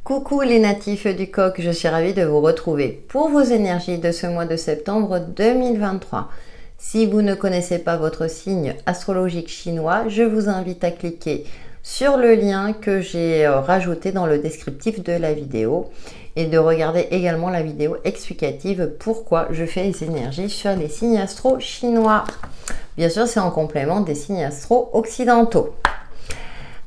Coucou les natifs du coq, je suis ravie de vous retrouver pour vos énergies de ce mois de septembre 2023. Si vous ne connaissez pas votre signe astrologique chinois, je vous invite à cliquer sur le lien que j'ai rajouté dans le descriptif de la vidéo et de regarder également la vidéo explicative pourquoi je fais les énergies sur les signes astro chinois. Bien sûr, c'est en complément des signes astro occidentaux.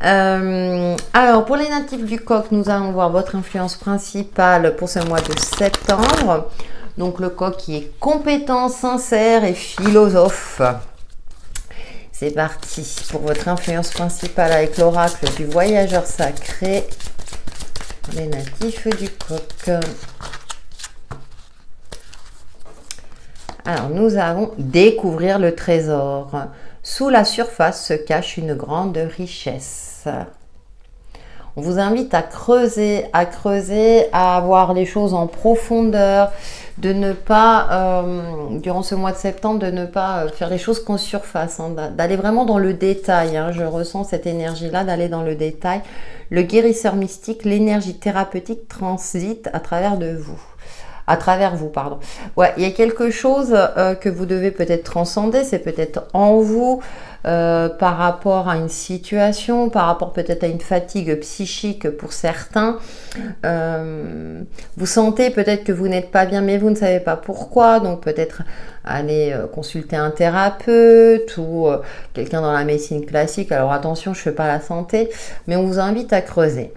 Alors pour les natifs du coq, nous allons voir votre influence principale pour ce mois de septembre. Donc le coq qui est compétent, sincère et philosophe. C'est parti pour votre influence principale avec l'oracle du voyageur sacré. Les natifs du coq. Alors nous allons découvrir le trésor. Sous la surface se cache une grande richesse. On vous invite à creuser, à voir les choses en profondeur, de ne pas, durant ce mois de septembre, de ne pas faire les choses qu'en surface, hein, d'aller vraiment dans le détail. Hein, je ressens cette énergie-là, d'aller dans le détail. Le guérisseur mystique, l'énergie thérapeutique transite à travers vous. Ouais, il y a quelque chose que vous devez peut-être transcender, c'est peut-être en vous, par rapport à une situation, par rapport peut-être à une fatigue psychique pour certains. Vous sentez peut-être que vous n'êtes pas bien, mais vous ne savez pas pourquoi, donc peut-être aller consulter un thérapeute ou quelqu'un dans la médecine classique. Alors attention, je ne fais pas la santé, mais on vous invite à creuser.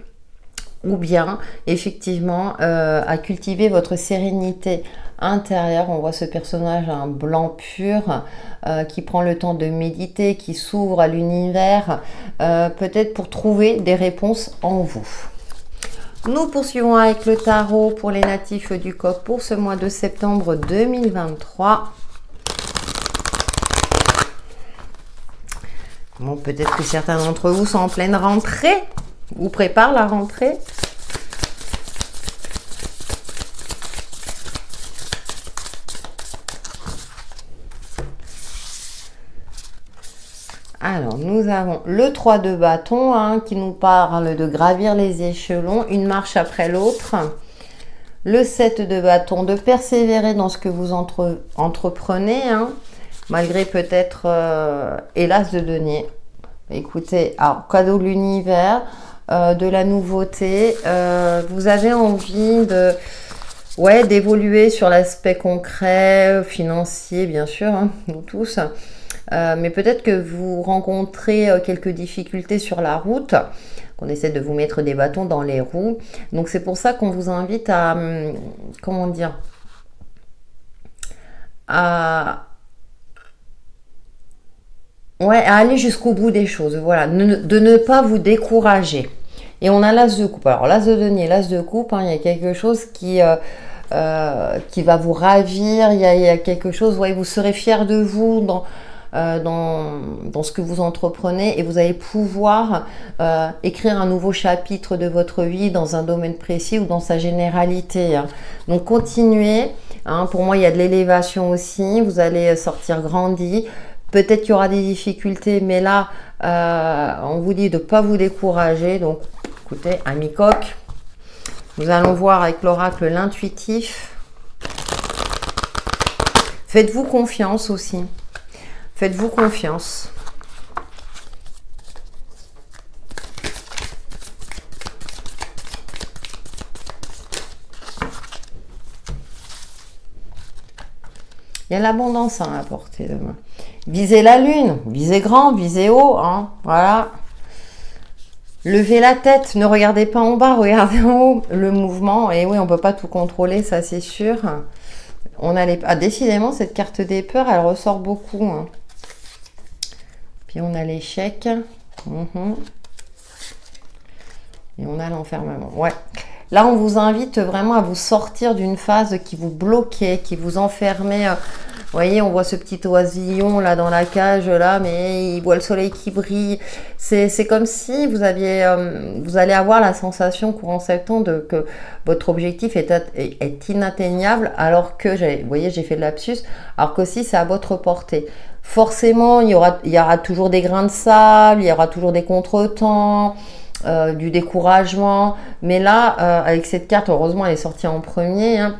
Ou bien effectivement à cultiver votre sérénité intérieure. On voit ce personnage, un blanc pur, qui prend le temps de méditer, qui s'ouvre à l'univers, peut-être pour trouver des réponses en vous. Nous poursuivons avec le tarot pour les natifs du coq pour ce mois de septembre 2023. Bon, peut-être que certains d'entre vous sont en pleine rentrée ou préparent la rentrée. Alors, nous avons le 3 de bâton hein, qui nous parle de gravir les échelons, une marche après l'autre. Le 7 de bâton, de persévérer dans ce que vous entreprenez, hein, malgré peut-être hélas de denier. Écoutez, alors, cadeau de l'univers, de la nouveauté, vous avez envie de, ouais, d'évoluer sur l'aspect concret, financier, bien sûr, hein, nous tous. Mais peut-être que vous rencontrez quelques difficultés sur la route, qu'on essaie de vous mettre des bâtons dans les roues. Donc c'est pour ça qu'on vous invite à, comment dire, à aller jusqu'au bout des choses. Voilà, de ne pas vous décourager. Et on a l'as de coupe. Alors l'as de denier, l'as de coupe, hein, il y a quelque chose qui va vous ravir. Il y a quelque chose, ouais, vous serez fier de vous dans ce que vous entreprenez et vous allez pouvoir écrire un nouveau chapitre de votre vie dans un domaine précis ou dans sa généralité. Hein. Donc continuez. Hein, pour moi, il y a de l'élévation aussi. Vous allez sortir grandi. Peut-être qu'il y aura des difficultés, mais là, on vous dit de ne pas vous décourager. Donc, écoutez, ami coq, nous allons voir avec l'oracle l'intuitif. Faites-vous confiance aussi. Faites-vous confiance. Il y a l'abondance à portée de main. Visez la lune, visez grand, visez haut, hein, voilà. Levez la tête, ne regardez pas en bas, regardez en haut. Le mouvement, et oui, on ne peut pas tout contrôler, ça c'est sûr. On a les... Ah, décidément, cette carte des peurs, elle ressort beaucoup. Hein. Puis on a l'échec. Et on a l'enfermement. Ouais. Là, on vous invite vraiment à vous sortir d'une phase qui vous bloquait, qui vous enfermait. Vous voyez, on voit ce petit oisillon là dans la cage là, mais il voit le soleil qui brille. C'est comme si vous allez avoir la sensation courant septembre que votre objectif est inatteignable, alors que, vous voyez, j'ai fait de lapsus, alors qu'aussi c'est à votre portée. Forcément, il y aura toujours des grains de sable, il y aura toujours des contretemps. du découragement. Mais là, avec cette carte, heureusement, elle est sortie en premier, hein.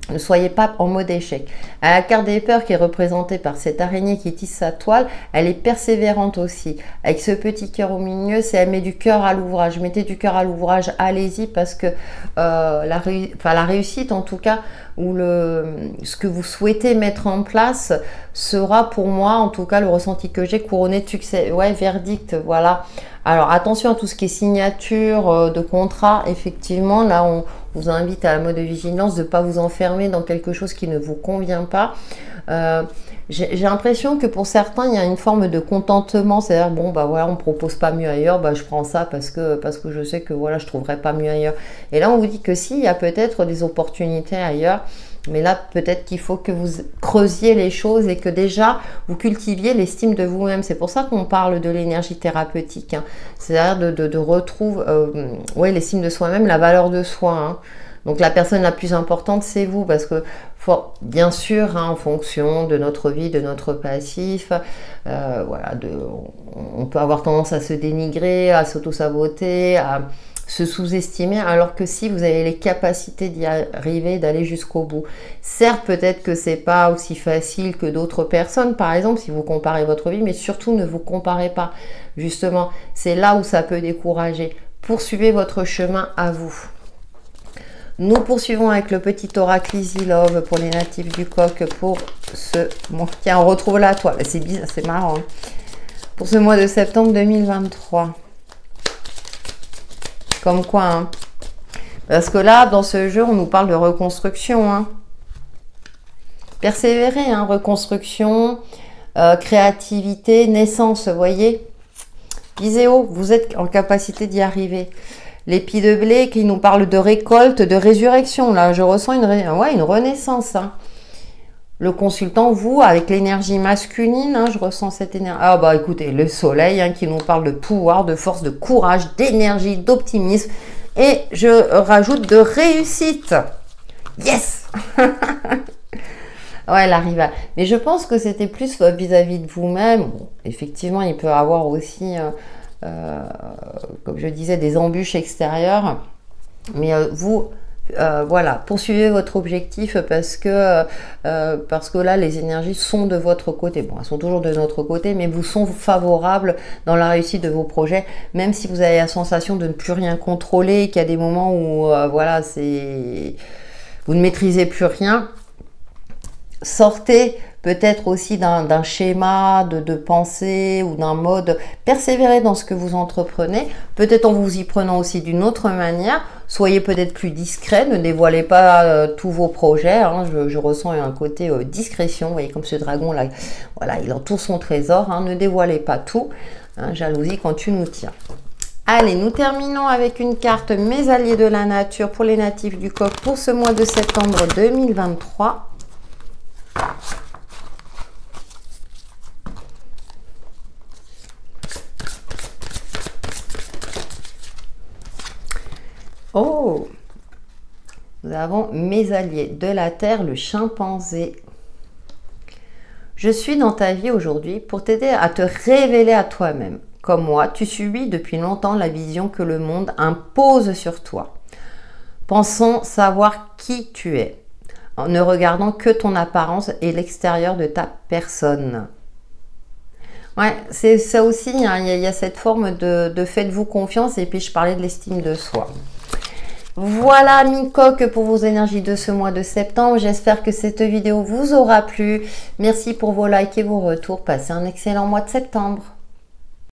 Ne soyez pas en mode échec. La carte des peurs qui est représentée par cette araignée qui tisse sa toile, elle est persévérante aussi. Avec ce petit cœur au milieu, c'est elle met du cœur à l'ouvrage. Mettez du cœur à l'ouvrage, allez-y, parce que la réussite en tout cas, ou ce que vous souhaitez mettre en place sera pour moi, en tout cas le ressenti que j'ai, couronné de succès. Ouais, verdict, voilà. Alors attention à tout ce qui est signature de contrat, effectivement, là on vous invite à la mode de vigilance, de ne pas vous enfermer dans quelque chose qui ne vous convient pas. J'ai l'impression que pour certains, il y a une forme de contentement, c'est-à-dire, bon, bah voilà, on ne propose pas mieux ailleurs, bah je prends ça parce que je sais que voilà, je ne trouverai pas mieux ailleurs. Et là, on vous dit que si, il y a peut-être des opportunités ailleurs, mais là, peut-être qu'il faut que vous creusiez les choses et que déjà, vous cultiviez l'estime de vous-même. C'est pour ça qu'on parle de l'énergie thérapeutique, hein. C'est-à-dire de retrouver ouais, l'estime de soi-même, la valeur de soi, hein. Donc la personne la plus importante, c'est vous, parce que bien sûr, hein, en fonction de notre vie, de notre passif, voilà, on peut avoir tendance à se dénigrer, à s'auto-saboter, à se sous-estimer, alors que si vous avez les capacités d'y arriver, d'aller jusqu'au bout. Certes, peut-être que c'est pas aussi facile que d'autres personnes, par exemple, si vous comparez votre vie, mais surtout ne vous comparez pas. Justement, c'est là où ça peut décourager. Poursuivez votre chemin à vous. Nous poursuivons avec le petit oracle Easy Love pour les natifs du coq pour ce mois. Tiens, on retrouve la toile. C'est bizarre, c'est marrant, hein. Pour ce mois de septembre 2023. Comme quoi, hein. Parce que là, dans ce jeu, on nous parle de reconstruction, hein. Persévérer, hein, reconstruction, créativité, naissance, vous voyez. Visez haut, vous êtes en capacité d'y arriver. L'épi de blé qui nous parle de récolte, de résurrection. Là, je ressens une renaissance, hein. Le consultant, vous, avec l'énergie masculine, hein, je ressens cette énergie. Ah bah écoutez, le soleil, hein, qui nous parle de pouvoir, de force, de courage, d'énergie, d'optimisme. Et je rajoute de réussite. Yes. Ouais, elle arrive à... Mais je pense que c'était plus vis-à-vis de vous-même. Bon, effectivement, il peut y avoir aussi, comme je disais, des embûches extérieures. Mais vous... voilà, poursuivez votre objectif parce que là, les énergies sont de votre côté. Bon, elles sont toujours de notre côté, mais vous sont favorables dans la réussite de vos projets, même si vous avez la sensation de ne plus rien contrôler, qu'il y a des moments où, voilà, vous ne maîtrisez plus rien. Sortez peut-être aussi d'un schéma de pensée ou d'un mode, persévérez dans ce que vous entreprenez, peut-être en vous y prenant aussi d'une autre manière, soyez peut-être plus discret, ne dévoilez pas tous vos projets, hein. Je ressens un côté discrétion, vous voyez comme ce dragon là, voilà, il entoure son trésor, hein. Ne dévoilez pas tout, hein, jalousie quand tu nous tiens. Allez, nous terminons avec une carte Mes alliés de la nature pour les natifs du coq pour ce mois de septembre 2023. Oh, nous avons mes alliés de la terre, le chimpanzé. Je suis dans ta vie aujourd'hui pour t'aider à te révéler à toi-même. Comme moi, tu subis depuis longtemps la vision que le monde impose sur toi. Pensons savoir qui tu es, en ne regardant que ton apparence et l'extérieur de ta personne. Ouais, c'est ça aussi, hein, il y a cette forme de faites-vous confiance, et puis je parlais de l'estime de soi. Voilà, mi coq, pour vos énergies de ce mois de septembre. J'espère que cette vidéo vous aura plu. Merci pour vos likes et vos retours. Passez un excellent mois de septembre.